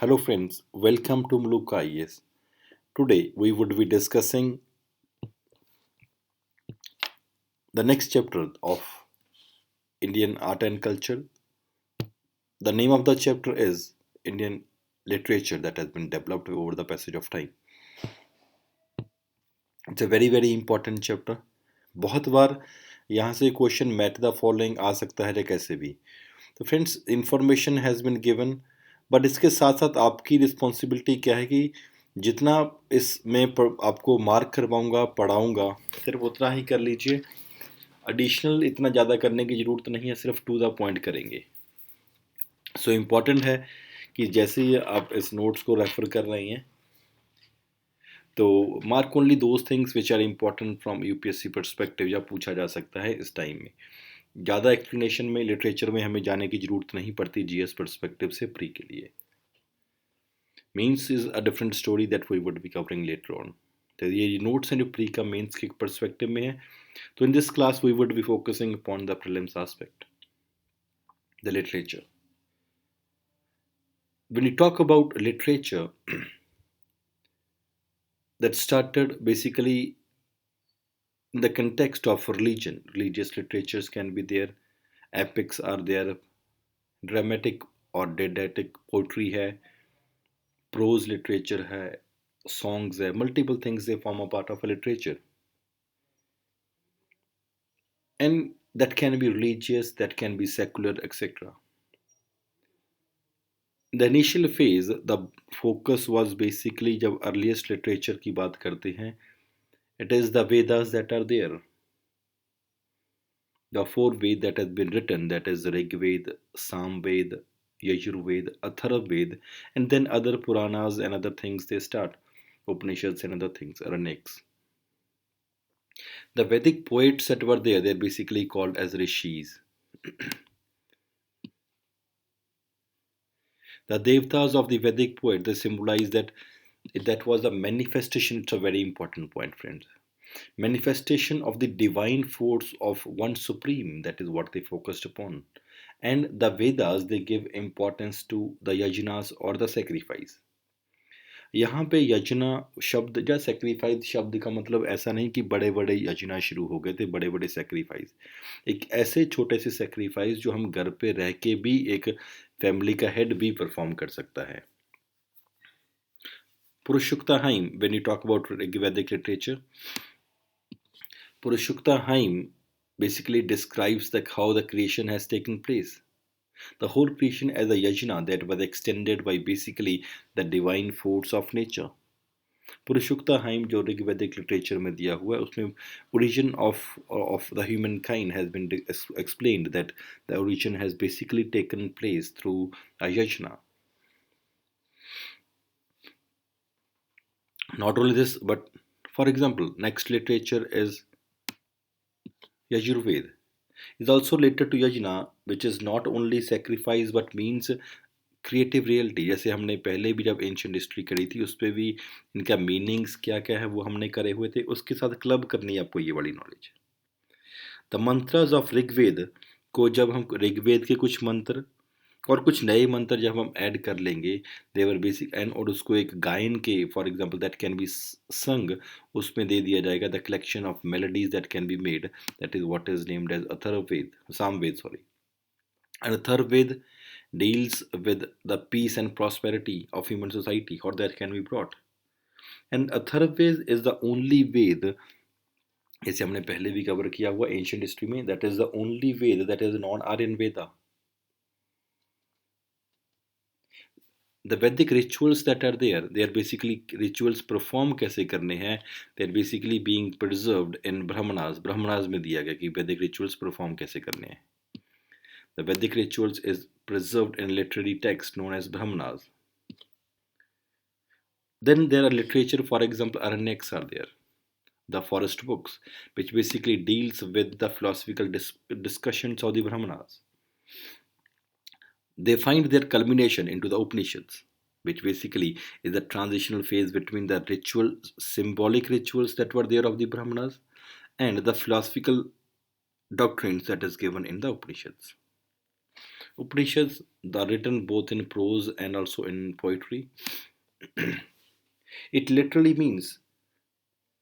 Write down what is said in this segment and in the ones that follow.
Hello friends, welcome to MALUKA. Yes, today we would be discussing the next chapter of Indian art and culture. The name of the chapter is Indian literature that has been developed over the passage of time. It's a very important chapter. बहुत बार यहाँ से question mat the following आ सकता है कैसे भी. तो friends, information has been given, but इसके साथ साथ आपकी रिस्पॉन्सिबिलिटी क्या है कि जितना इसमें आपको मार्क करवाऊंगा पढ़ाऊंगा सिर्फ उतना ही कर लीजिए. एडिशनल इतना ज़्यादा करने की ज़रूरत नहीं है, सिर्फ टू द पॉइंट करेंगे. सो इम्पॉर्टेंट है कि जैसे ही आप इस नोट्स को रेफर कर रही हैं तो mark only those things which are important from UPSC perspective, या पूछा जा सकता है इस टाइम में. ज़्यादा एक्सप्लेनेशन में लिटरेचर में हमें जाने की ज़रूरत नहीं पड़ती जीएस परस्पेक्टिव से प्री के लिए. Mains is a different story that we would be covering later on. तो ये नोट्स हैं जो प्री का मेंस के परस्पेक्टिव में है. तो in this class we would be focusing upon the prelims aspect, the literature. When you talk about literature, that started basically in the context of religion. Religious literatures can be there, epics are there, dramatic or didactic poetry है, prose literature है, songs है, multiple things they form a part of a literature. And that can be religious, that can be secular, etc. The initial phase, the focus was basically जब earliest literature की बात करते हैं, it is the Vedas that are there. The four Ved that has been written, that is Rig Ved, Sam Ved, Yajurved, Atharvaved, and then other Puranas and other things they start, Upanishads and other things are next. The Vedic poets that were there, they're basically called as rishis. The Devtas of the Vedic poet, they symbolize that was a manifestation. It's a very important point, friends. Manifestation of the divine force of one supreme, that is what they focused upon. And the Vedas, they give importance to the yajnas or the sacrifice. यहाँ पे यजना शब्द या sacrifice शब्द का मतलब ऐसा नहीं कि बड़े बड़े यजना शुरू हो गए थे, बड़े बड़े सेक्रीफाइस. एक ऐसे छोटे से सेक्रीफाइस जो हम घर पे रह के भी एक फैमिली का हेड भी परफॉर्म कर सकता है. Purushasukta hymn, when you talk about Vedic literature, Purushasukta hymn basically describes how the creation has taken place. The whole creation as a yajna that was extended by basically the divine force of nature. Purushasukta hymn जो Rigvedic literature में दिया हुआ है उसमें origin of the humankind has been explained, that the origin has basically taken place through a yajna. Not only this, but for example, next literature is Yajurved. Is also related to yajna, which is not only sacrifice but means creative reality. जैसे हमने पहले भी जब ancient history करी थी उस पर भी इनका मीनिंग्स क्या क्या है वो हमने करे हुए थे. उसके साथ क्लब करनी है आपको ये वाली knowledge. The mantras of Rigveda को जब हम ऋग्वेद के कुछ मंत्र और कुछ नए मंत्र जब हम ऐड कर लेंगे, देवर बेसिक एंड, और उसको एक गायन के for example that can be sung, उसमें दे दिया जाएगा the collection of melodies that can be made, that is what is named as Atharvaveda, Samaveda sorry. And Atharvaveda deals with the peace and prosperity of human society, how that can be brought. And Atharvaved is the only Ved, इसे हमने पहले भी cover किया हुआ ancient history में, that is the only Ved that is non-Aryan Veda. The Vedic rituals that are there, they are basically rituals perform कैसे करने हैं, they are basically being preserved in Brahmanas. Brahmanas में दिया गया कि Vedic rituals perform कैसे करने हैं. The Vedic rituals is preserved in literary texts known as Brahmanas. Then there are literature, for example, Aranyaks are there, the forest books, which basically deals with the philosophical discussions of the Brahmanas. They find their culmination into the Upanishads, which basically is the transitional phase between the symbolic rituals that were there of the Brahmanas and the philosophical doctrines that is given in the Upanishads. Upanishads are written both in prose and also in poetry. It literally means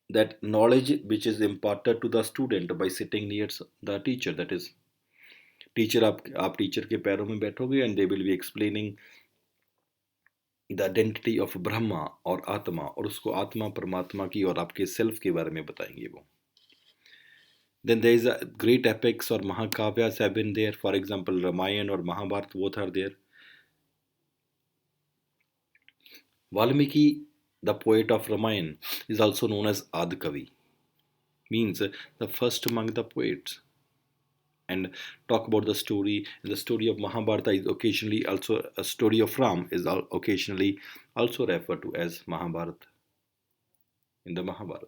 that knowledge which is imparted to the student by sitting near the teacher. That is, teacher आप teacher के पैरों में बैठोगे and they will be explaining the identity of Brahma और आत्मा, और उसको आत्मा परमात्मा की और आपके सेल्फ के बारे में बताएंगे वो. Then there is a great epics or Mahakavyas have been there. For example, Ramayana or Mahabharata, both are there. Valmiki, the poet of Ramayana, is also known as Adkavi, means the first among the poets. And talk about the story. And the story of Mahabharata is occasionally also a story of Ram is occasionally also referred to as Mahabharata in the Mahabharata.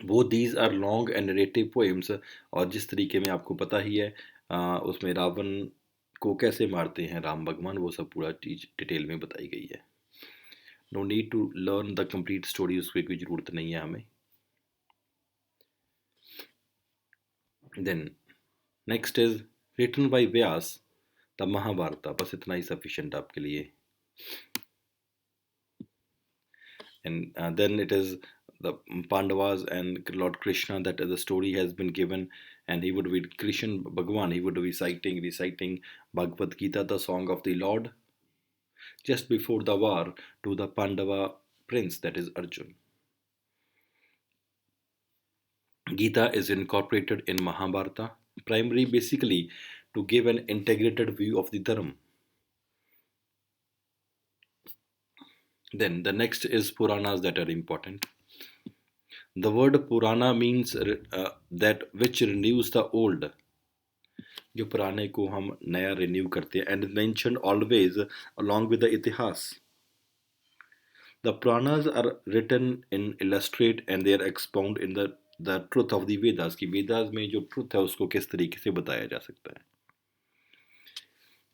Both these are long and narrative poems. और जिस तरीके में आपको पता ही है उसमें रावण को कैसे मारते हैं राम भगवान, वो सब पूरा चीज डिटेल में बताई गई है. No need to learn the complete story, उसकी कोई ज़रूरत नहीं है हमें. Then next is written by Vyasa the Mahabharata. बस इतना ही सफिशिएंट आपके लिए. And then it is the Pandavas and Lord Krishna, that the story has been given, and he would be Krishna Bhagwan, he would be reciting Bhagavad Gita, the song of the Lord, just before the war to the Pandava prince, that is Arjun. Gita is incorporated in Mahabharata, primarily basically to give an integrated view of the Dharma. Then the next is Puranas that are important. The word Purana means that which renews the old. जो पुराने को हम नया renew करते हैं, and mentioned always along with the इतिहास. The Puranas are written in illustrate and they are expound in the truth of the Vedas. कि Vedas में जो truth है उसको किस तरीके से बताया जा सकता है.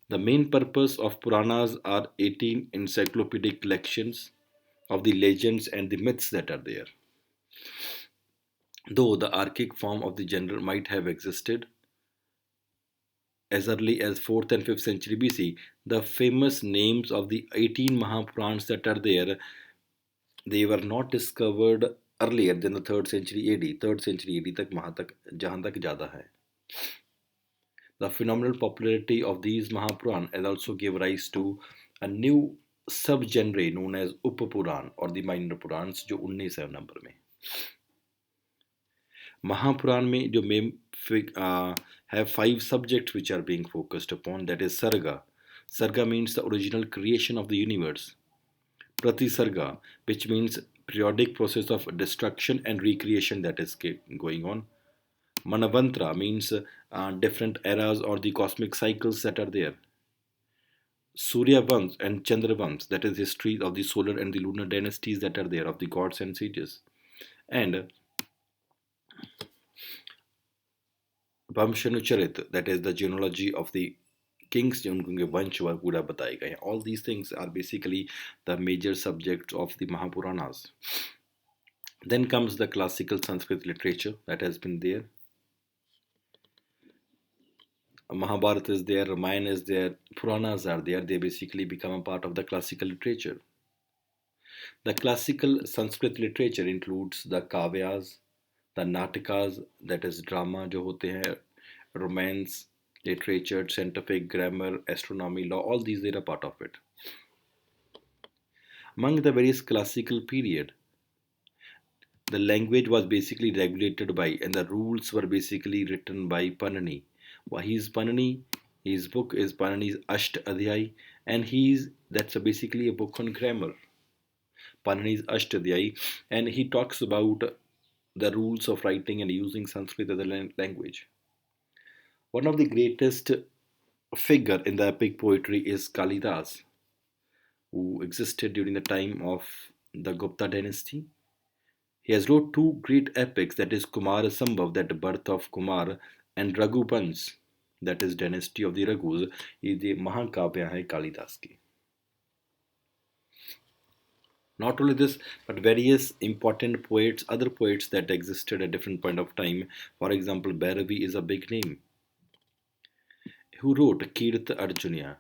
The main purpose of Puranas are 18 encyclopedic collections of the legends and the myths that are there. Though the archaic form of the genre might have existed as early as 4th and 5th century BC, the famous names of the 18 Mahapurans that are there, they were not discovered earlier than the 3rd century AD. 3rd century AD तक वहाँ तक जहाँ तक ज़्यादा है. The phenomenal popularity of these Mahapuran has also gave rise to a new subgenre known as Upapuran or the minor Purans, जो 19 है number में. Mahapuran में जो main have 5 subjects which are being focused upon. That is Sarga. Sarga means the original creation of the universe. Pratisarga, which means periodic process of destruction and recreation that is going on. Manavantra means different eras or the cosmic cycles that are there. Surya Vams and Chandra Vams, that is history of the solar and the lunar dynasties that are there of the gods and sages. And Vamshanucharit, that is the genealogy of the kings जो उनके वंश पूरा बताए गए हैं. All these things are basically the major subjects of the Mahapuranas. Then comes the classical Sanskrit literature that has been there. Mahabharata is there, Ramayana is there, Puranas are there. They basically become a part of the classical literature. The classical Sanskrit literature includes the Kavyas, the Natakas, that is drama जो होते हैं, romance, literature, scientific, grammar, astronomy, law, all these are a part of it. Among the various classical period, the language was basically regulated by and the rules were basically written by Panini. He is Panini, his book is Panini's Asht Adhyay, and that's basically a book on grammar. Panini's Asht Adhyay, and he talks about the rules of writing and using Sanskrit as a language. One of the greatest figure in the epic poetry is Kalidas, who existed during the time of the Gupta dynasty. He has wrote 2 great epics, that is Kumar Sambhav, that birth of Kumar, and Raghubans, that is dynasty of the Raghus. ये the महाकाव्य है कालिदास की. Not only this, but various important poets, other poets that existed at different point of time. For example, Bhairavi is a big name. who wrote Kirta Arjunya,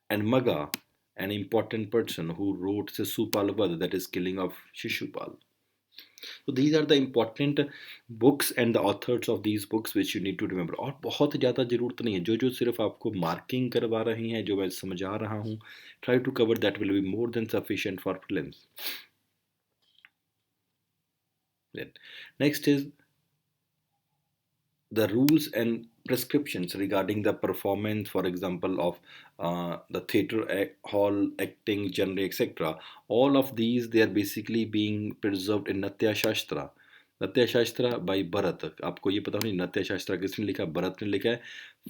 and Maga, an important person who wrote Sisupal Vad, that is killing of Shishupal. So these are the important books and the authors of these books which you need to remember. और बहुत ज़्यादा ज़रूरत नहीं है, जो जो सिर्फ आपको मार्किंग करवा रही हैं, जो मैं समझा रहा हूँ, try to cover that will be more than sufficient for prelims. Then next is the rules and prescriptions regarding the performance, for example, of the theatre hall, acting, genre, etc. All of these, they are basically being preserved in Natya Shastra. नत्य शास्त्र by Bharat. आपको ये पता नहीं नत्य शास्त्र किसने लिखा? भरत ने लिखा है.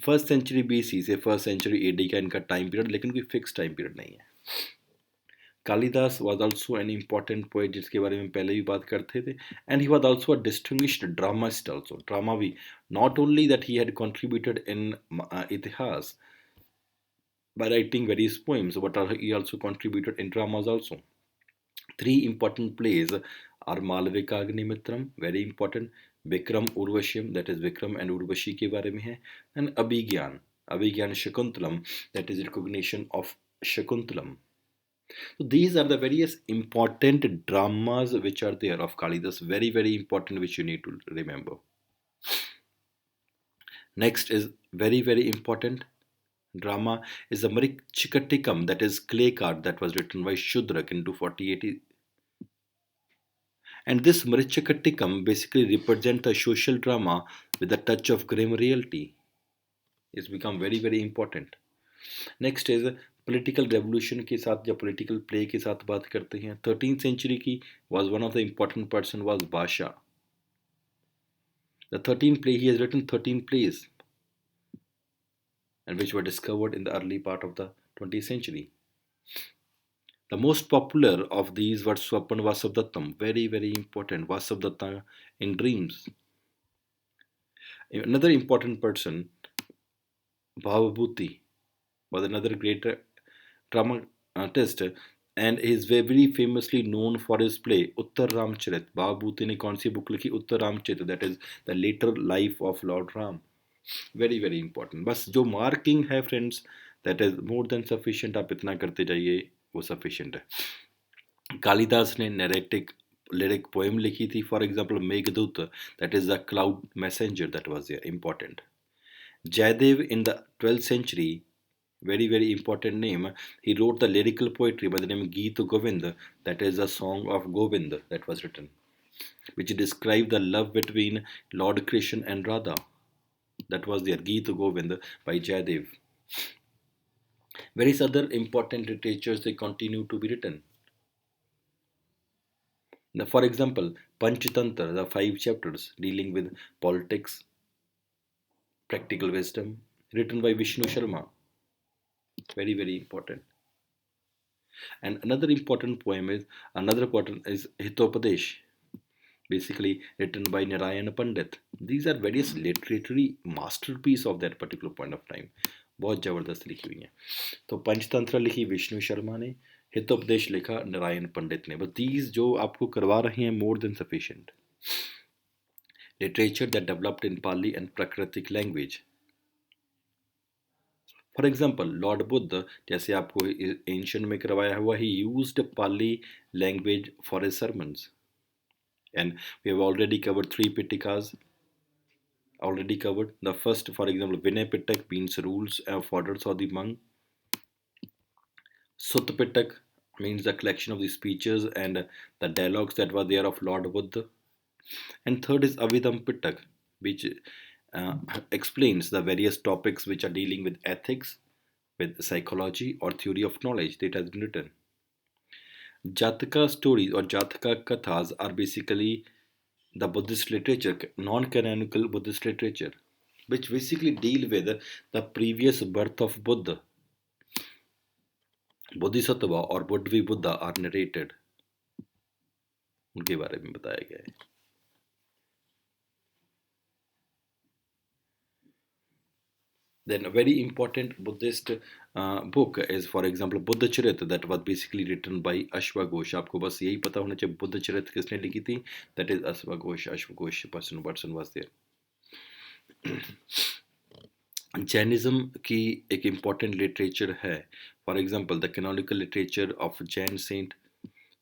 फर्स्ट सेंचुरी बीसी से फर्स्ट सेंचुरी एडी का इनका टाइम पीरियड, लेकिन कोई फिक्स टाइम पीरियड नहीं है. Kalidasa was also an important poet, जिसके बारे में पहले भी बात करते थे. And he was also a distinguished dramatist also. Drama भी, not only that he had contributed in इतिहास by writing various poems, but he also contributed in dramas also. Three important plays are Malavika Agnimitram, very important, Vikram Urvashim, that is Vikram and Urvashi के बारे में है, and Abhigyan Shakuntalam, that is recognition of Shakuntalam. So these are the various important dramas which are there of Kalidas, very very important, which you need to remember. Next is very very important drama is the Marichikatikam, that is clay card, that was written by Shudrak in 240 AD. And this Marichikatikam basically represents a social drama with a touch of grim reality. It's become very very important. Next is political revolution के साथ या political play के साथ बात करते हैं. 13th century की was one of the important person was Basha. The 13 play, he has written 13 plays, and which were discovered in the early part of the 20th century. The most popular of these were Swapan Vasavdattam, very very important, Vasavdatta in dreams. Another important person, Bhavabhuti, was another great dramatist, and he is very famously known for his play Uttar Ramcharit. Bhavabhuti ने कौन सी book लिखी? उत्तर Ramcharit, that is the later life of Lord Ram. Very very important. बस जो marking है friends, that is more than sufficient. आप इतना करते जाइए, वो sufficient है. कालिदास ने narratic lyric poem लिखी थी, for example Meghdoot, that is the cloud messenger, that was there, important. Jayadev in the 12th century, very very important name, he wrote the lyrical poetry by the name Geet Govind, that is a song of Govind that was written, which described the love between Lord Krishna and Radha. That was their Geet Govind by Jayadev. Various other important literatures, they continue to be written. Now, for example, Panchatantra, the 5 chapters dealing with politics, practical wisdom, written by Vishnu Sharma. Very very important. And another important poem is Hitopadesh, basically written by Narayan Pandit. These are various literary masterpiece of that particular point of time. बहुत जबरदस्त लिखी हुई हैं. तो पंचतंत्र लिखी विष्णु शर्मा ने, हितोपदेश लिखा नारायण पंडित ने. बट दीज जो आपको करवा रहे हैं, more than sufficient. Literature that developed in Pali and प्राकृतिक language. For example lord Buddha, जैसे आपको एंशियंट में करवाया हुआ, he used Pali language for his sermons. And we have already covered 3 Pitakas. Already covered. The first, for example, Vinay Pitak means rules of orders of the monk. Sutta Pitak means the collection of the speeches and the dialogues that were there of Lord Buddha. And third is Avidam Pitak, which explains the various topics which are dealing with ethics, with psychology or theory of knowledge that has been written. Jataka stories or Jataka kathas are basically the Buddhist literature, non-canonical Buddhist literature, which basically deal with the previous birth of Buddha. Bodhisattva or Buddhavi Buddha are narrated. उनके बारे में बताया गया है. Then a very important Buddhist book is, for example, Buddha Charit, that was basically written by Ashwaghosh. आपको बस यही पता होना चाहिए बुद्ध चरित किसने लिखी थी. That is Ashwaghosh. Ashwaghosh person was there. Jainism की एक इम्पॉर्टेंट लिटरेचर है. For example the canonical literature of Jain saint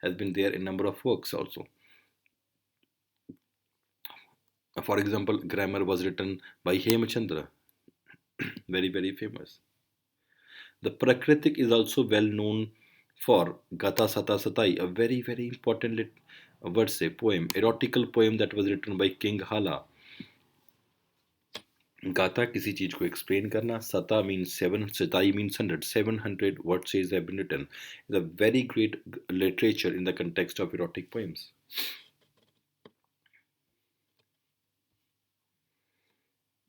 has been there in number of works also. For example, grammar was written by Hemachandra, very famous. The Prakritik is also well known for Gata Sata Satai, a very important verse poem, erotical poem that was written by King Hala. गाथा किसी चीज को explain करना. सता means seven, सताई means 100. 700 verses have been written. It's a very great literature in the context of erotic poems.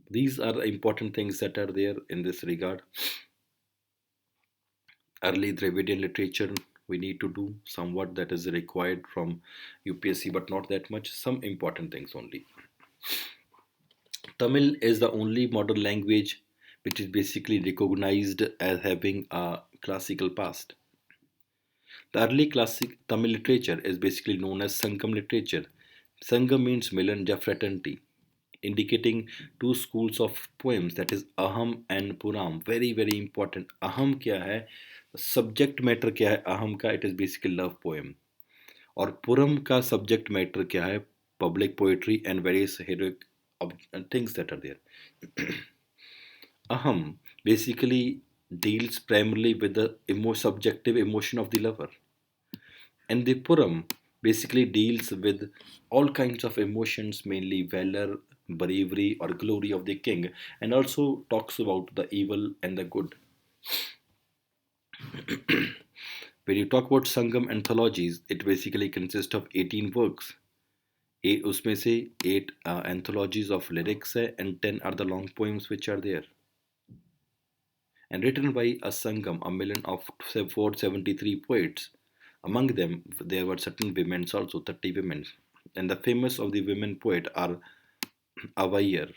These are the important things that are there in this regard. Early Dravidian literature, we need to do somewhat that is required from UPSC, but not that much. Some important things only. Tamil is the only modern language which is basically recognized as having a classical past. The early classic Tamil literature is basically known as Sangam literature. Sangam means milan या fraternity, indicating two schools of poems, that is Aham and Puram. Very important. Aham क्या है? Subject matter क्या है Aham का? It is basically love poem. और Puram का subject matter क्या है? Public poetry and various heroic things that are there. Aham basically deals primarily with the subjective emotion of the lover. And the Puram basically deals with all kinds of emotions, mainly valor, bravery, or glory of the king, and also talks about the evil and the good. When you talk about Sangam anthologies, it basically consists of 18 works. उसमें से 8 anthologies of lyrics है, and 10 are the long poems which are there. And written by a Sangam, a million of 473 poets. Among them, there were certain women also, 30 women. And the famous of the women poet are Avvaiyar.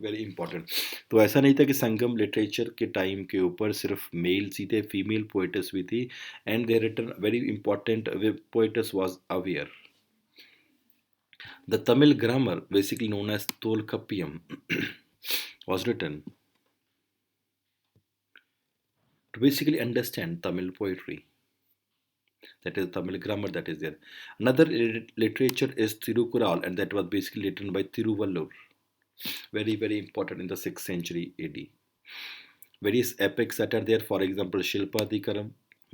Very important. तो ऐसा नहीं था कि संगम literature के time के ऊपर सिर्फ mails ही थे, फीमेल पोएटस भी थी. And they written very important poets was Avvaiyar. The Tamil grammar, basically known as Tolkappiyam, was written to basically understand Tamil poetry. That is Tamil grammar that is there. Another literature is Tirukural, and that was basically written by Tiruvallur. Very important in the 6th century AD. Various epics that are there, for example शिल्पादि करम,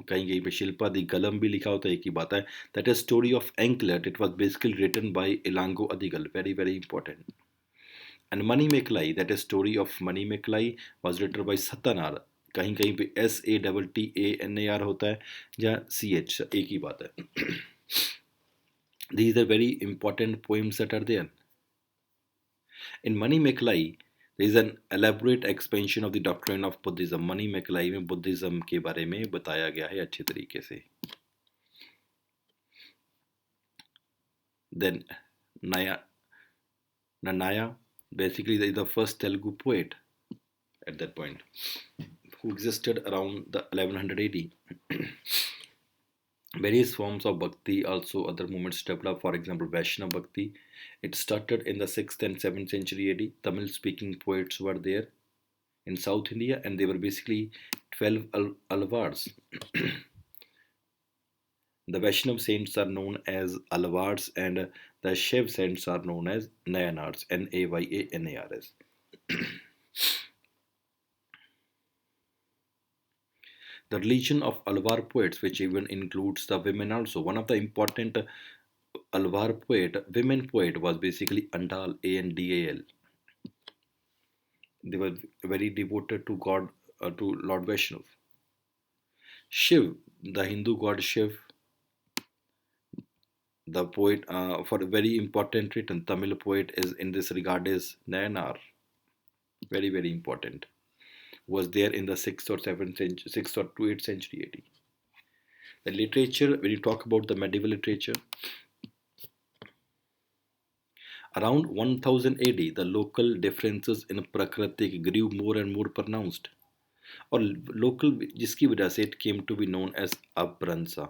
कहीं कहीं पे शिल्पादि गलम भी लिखा होता है, एक ही बात है. That is story of Anklet. It was basically written by Elango Adigal. Very important. And Mani Meklai, that is story of Mani Meklai, was written by Satanar. कहीं कहीं पे SATTANAR होता है, जहाँ CH एक ही बात है. These are very important poems that are there. In Mani Meklai, there is an elaborate expansion of the doctrine of Buddhism. Mani Meklai में बुद्धिज्म के बारे में बताया गया है अच्छे तरीके से. Then Nanaya, basically is the first Telugu poet at that point, who existed around the 1100 AD. Various forms of bhakti, also other movements developed. For example, Vaishnava bhakti. It started in the 6th and 7th century AD. Tamil speaking poets were there in South India, and they were basically 12 alvars. The Vaishnav saints are known as alvars, and the Shiv saints are known as Nayanars, Nayanars. The religion of Alvar poets, which even includes the women also. One of the important Alvar women poet was basically Andal, Andal. They were very devoted to God, to Lord Vaishnav. Shiv, the Hindu god Shiv, the poet for a very important written Tamil poet is in this regard is Nayanar. Very important. Was there in the 6th or 7th century, 6th or to 8th century AD. The literature, when you talk about the medieval literature, around 1000 AD, the local differences in Prakritik grew more and more pronounced. और local जिसकी वजह से it came to be known as Abransa.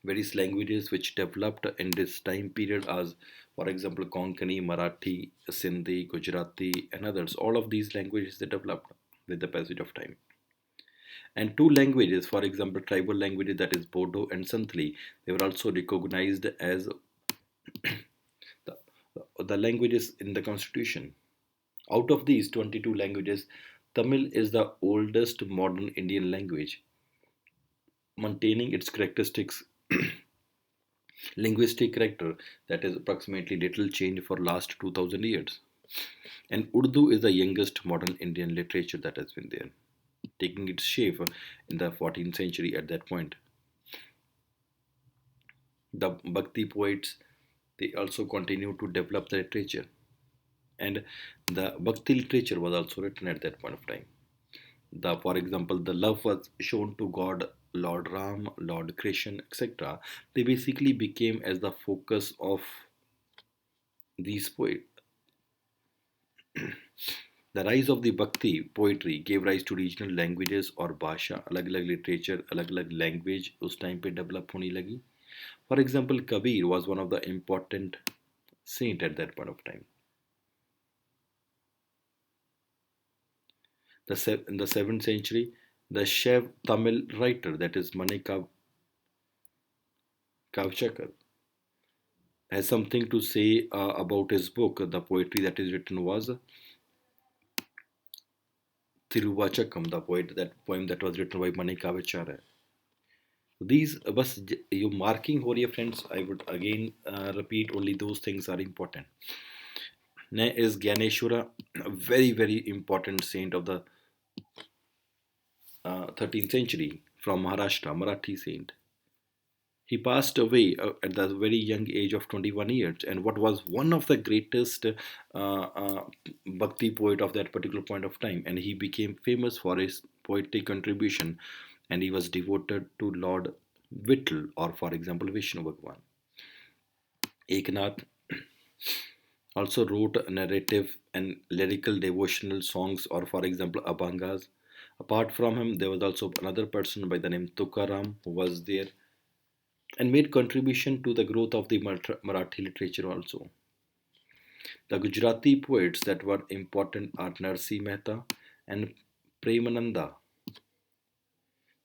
Various languages which developed in this time period as For example, Konkani, Marathi, Sindhi, Gujarati, and others. All of these languages they developed with the passage of time. And two languages, for example, tribal languages that is Bodo and Santhali, they were also recognized as the, the languages in the constitution. Out of these 22 languages, Tamil is the oldest modern Indian language, maintaining its characteristics linguistic character that is approximately little change for last 2000 years. And Urdu is the youngest modern Indian literature that has been there, taking its shape in the 14th century at that point. The Bhakti poets they also continue to develop the literature, and the Bhakti literature was also written at that point of time. For example, the love was shown to God, Lord Ram, Lord Krishna, etc. They basically became as the focus of these poets. The rise of the Bhakti poetry gave rise to regional languages और भाषा अलग अलग literature अलग अलग language उस time पे develop होने लगी. For example, Kabir was one of the important saint at that point of time. In the 7th century, the Shiv Tamil writer that is Kavchakar has something to say about his book. The poetry that is written was Tiruvachakam, the poem that was written by Manikavacharya. These बस जो marking हो रही है friends, I would again repeat only those things are important. Next is Gyaneshwara, a very important saint of the 13th century from Maharashtra, Marathi saint. He passed away at the very young age of 21 years, and what was one of the greatest bhakti poet of that particular point of time. And he became famous for his poetic contribution, and he was devoted to Lord Vittal, or for example, Vishnu Bhagwan. Eknath also wrote narrative and lyrical devotional songs, or for example, Abhangas. Apart from him, there was also another person by the name Tukaram who was there and made contribution to the growth of the Marathi literature also. The Gujarati poets that were important are Narsi Mehta and Premananda,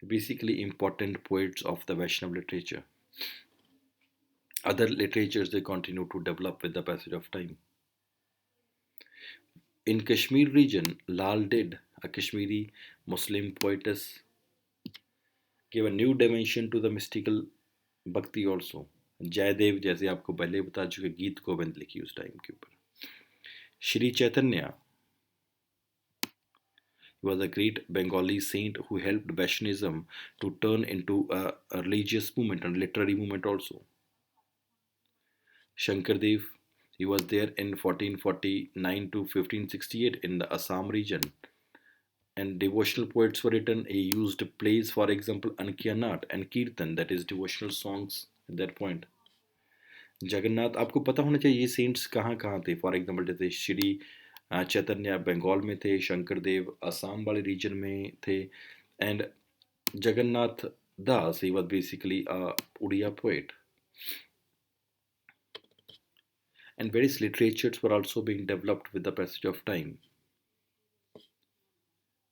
basically important poets of the Vaishnav literature. Other literatures they continue to develop with the passage of time. In Kashmir region, Lal Did, a Kashmiri Muslim poetess, gave a new dimension to the mystical bhakti also. Jaydev जैसे आपको पहले बता चुके गीत गोविंद लिखी उस time के ऊपर. Shri Chaitanya was a great Bengali saint who helped Vaishnavism to turn into a religious movement and literary movement also. Shankardev, he was there in 1449 to 1568 in the Assam region, and devotional poets were written. He used plays, for example, Ankiyanat and Kirtan, that is devotional songs at that point. Jagannath आपको पता होना चाहिए ये cents कहाँ कहाँ थे. For example जैसे श्री चैतन्य बंगाल में थे, शंकर देव असम वाले रीजन में थे, and Jagannath Das he was basically Oriya poet. And various literatures were also being developed with the passage of time.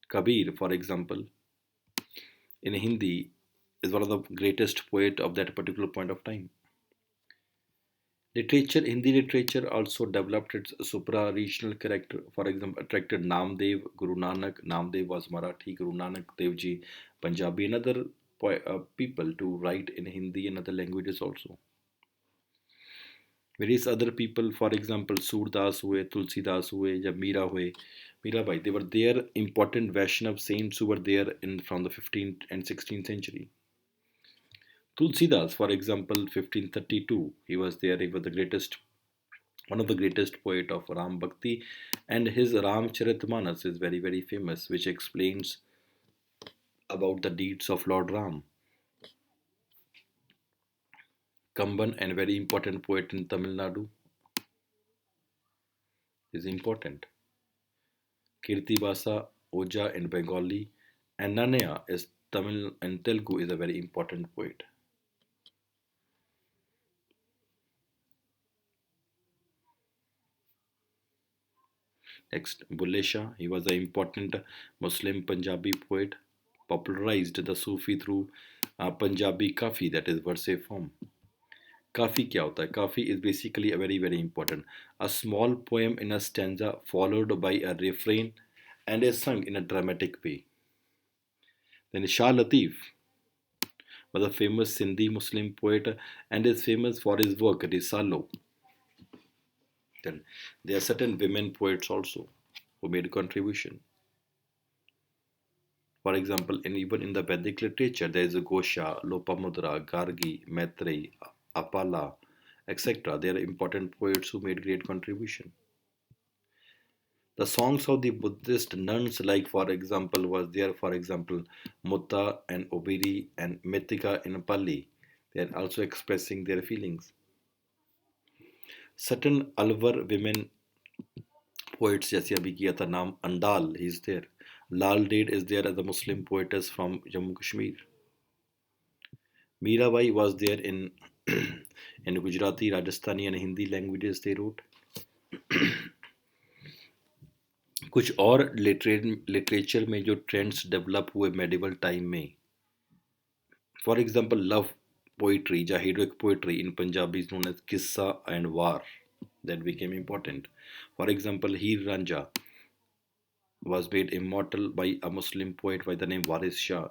Kabir, for example, in Hindi, is one of the greatest poet of that particular point of time. Hindi literature also developed its supra-regional character. For example, attracted Namdev, Guru Nanak. Namdev was Marathi, Guru Nanak Dev Ji, Punjabi, and other people to write in Hindi and other languages also. Various other people, for example, Surdas हुए, Tulsidas हुए, या Meera हुए, Meerabai, they were there important Vaishnav saints who were there in from the 15th and 16th century. Tulsidas, for example, 1532, he was there. He was the greatest, one of the greatest poet of Ram Bhakti, and his Ramcharitmanas is very famous, which explains about the deeds of Lord Ram. Kamban, and very important poet in Tamil Nadu, is important. Kirti Basa, Oja in Bengali, and Nanaya is Tamil and Telugu is a very important poet. Next, Bulle Shah, he was an important Muslim Punjabi poet, popularized the Sufi through Punjabi Kafi, that is verse form. Kafi क्या होता है? Kafi is basically a very very important. A small poem in a stanza followed by a refrain and is sung in a dramatic way. Then Shah Latif was a famous Sindhi Muslim poet and is famous for his work Risalo. Then there are certain women poets also who made contribution. For example, even in the Vedic literature, there is a Gosha, Lopamudra, Gargi, Maitreyi, Apala, etc. They are important poets who made great contribution. The songs of the Buddhist nuns, like for example, was there, for example, Mutta and Obiri and Mithika in Pali. They are also expressing their feelings. Certain Alvar women poets, जैसे अभी किया था नाम Andal, he is there. Lal Ded is there as a Muslim poetess from Jammu Kashmir. Mirabai was there in in Gujarati, Rajasthani and Hindi languages they wrote. कुछ और literature में जो trends develop हुए मेडिवल टाइम में, for example love poetry या heroic poetry in Punjabi is known as qissa and var, that became important. For example, Heer Ranjha was made immortal by a Muslim poet by the name Waris Shah.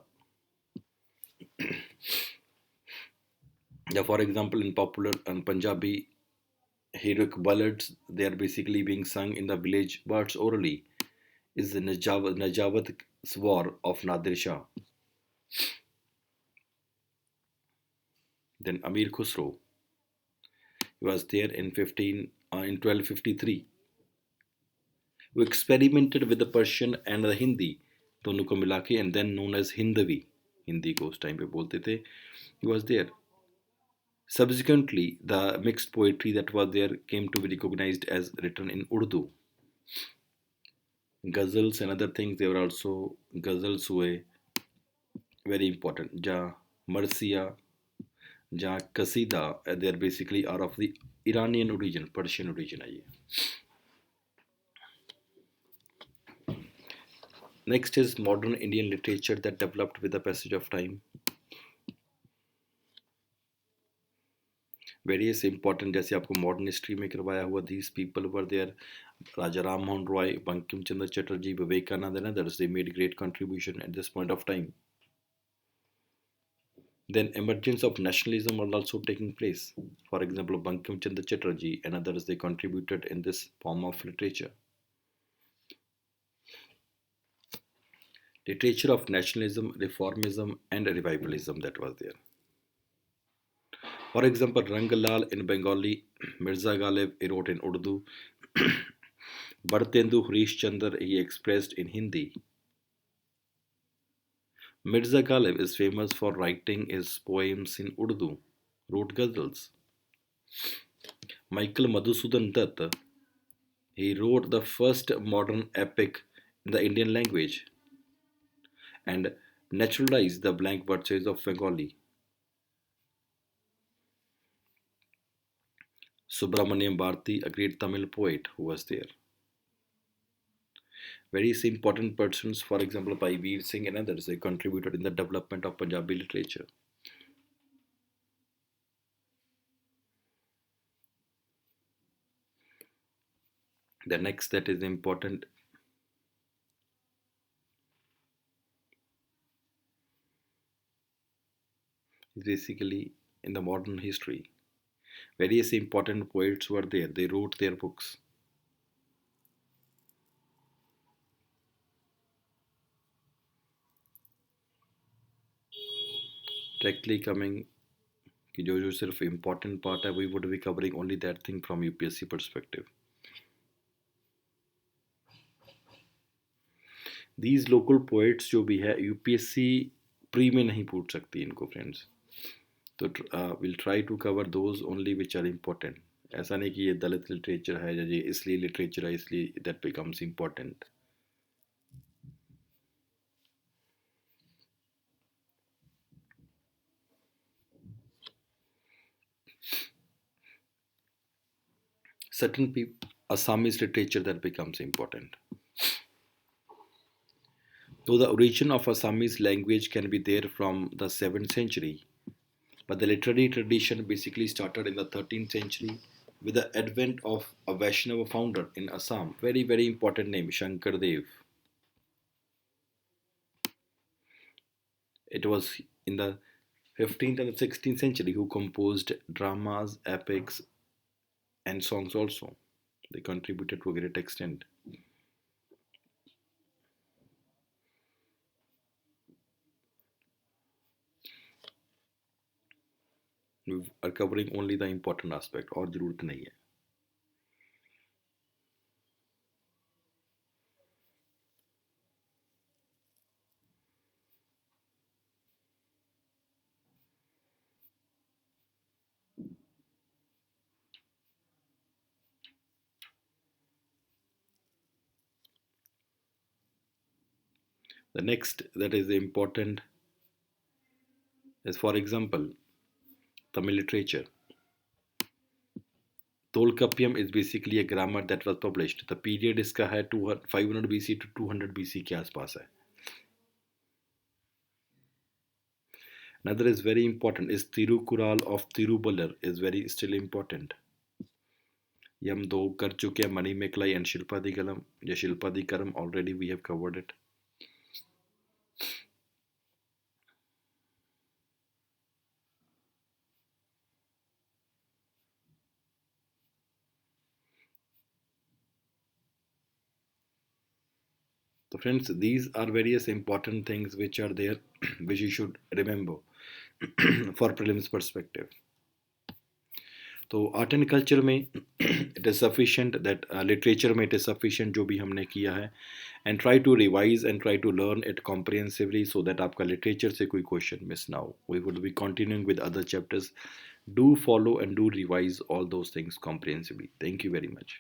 Yeah, for example, in popular and Punjabi heroic ballads, they are basically being sung in the village birds orally. Is the Najawat Swar of Nadir Shah. Then Amir Khusro, he was there in 1253, who experimented with the Persian and the Hindi दोनों को मिला के and then known as Hindavi. Hindi को उस time पे बोलते थे. He was there. Subsequently, the mixed poetry that was there came to be recognized as written in Urdu. Ghazals and other things, they were also ghazals हुए, very important. Ja Marsiya, Ja Qasida, they are basically are of the Iranian origin, Persian origin है ये. Next is modern Indian literature that developed with the passage of time. Various important, जैसे आपको modern history में करवाया हुआ, these people were there. Raja Ram Mohan Roy, Bankim Chandra Chatterjee, Vivekananda and others, they made great contribution at this point of time. Then emergence of nationalism was also taking place. For example, Bankim Chandra Chatterjee and others, they contributed in this form of literature. Literature of nationalism, reformism and revivalism that was there. For example, Rangalal in Bengali, Mirza Ghalib he wrote in Urdu, Bhartendu Harish Chandra he expressed in Hindi. Mirza Ghalib is famous for writing his poems in Urdu, wrote ghazals. Michael Madhusudan Dutt, he wrote the first modern epic in the Indian language and naturalized the blank verses of Bengali. Subramaniam Bharati, a great Tamil poet who was there. Various important persons, for example, by Veer Singh and others, they contributed in the development of Punjabi literature. The next that is important is basically in the modern history. Various important poets were there, they wrote their books. Directly coming कि जो जो सिर्फ important part है, we would be covering only that thing from UPSC perspective. These local poets जो भी है UPSC pre में नहीं पूछ सकती इनको फ्रेंड्स, तो we'll try to cover those only which are important. ऐसा नहीं कि ये दलित लिटरेचर है या ये इसलिए लिटरेचर है इसलिए that becomes important. Certain people, Assamese literature that becomes important. Though the origin of Assamese language can be there from the 7th century, but the literary tradition basically started in the 13th century with the advent of a Vaishnava founder in Assam. Very, very important name, Shankar Dev. It was in the 15th and the 16th century who composed dramas, epics, and songs also. They contributed to a great extent. We are covering only the important aspect और जरूरत नहीं है. The next that is important is, for example, Tamil literature. Tolkappiyam is basically a grammar that was published. The period इसका है 500 BC to 200 BC के आसपास है. Another is very important is Tirukural of Tirubalar is very still important. ये हम दो कर चुके हैं, Manimekhalai and Shilpadigalam या Shilpadikaram, already we have covered it. So friends, these are various important things which are there which you should remember for prelims perspective. तो art and culture में it is sufficient that literature में it is sufficient जो भी हमने किया है, and try to revise and try to learn it comprehensively so that आपका literature से कोई क्वेश्चन मिस ना हो. We would be continuing with other chapters. Do follow and do revise all those things comprehensively. Thank you very much.